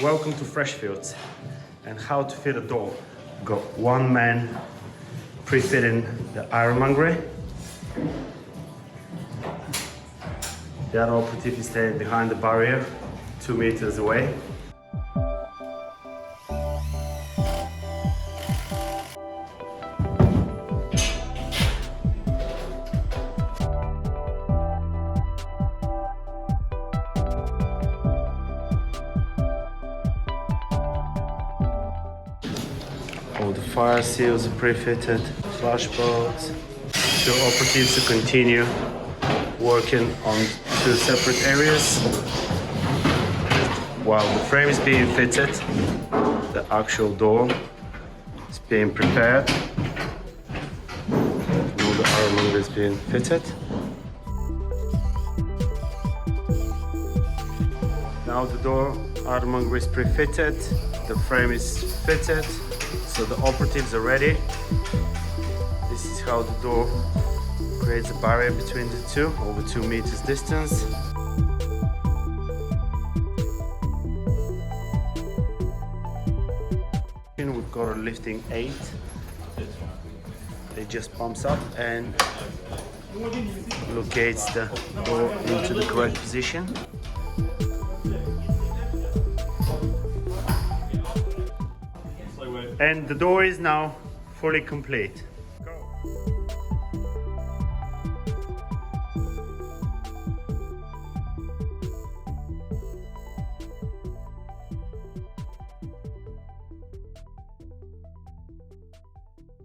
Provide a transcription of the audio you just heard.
Welcome to Freshfields and how to fit a door. Got one man pre-fitting the ironmongery. The other operative is staying behind the barrier, 2 meters away. All the fire seals are pre-fitted, flashbolts. 2 operatives to continue working on 2 separate areas. While the frame is being fitted, the actual door is being prepared. All the ironmongery is being fitted. Now the door ironmongery is pre-fitted, the frame is fitted. So the operatives are ready. This is how the door creates a barrier between the two, over 2 meters distance. We've got a lifting 8. It just pumps up and locates the door into the correct position. And the door is now fully complete.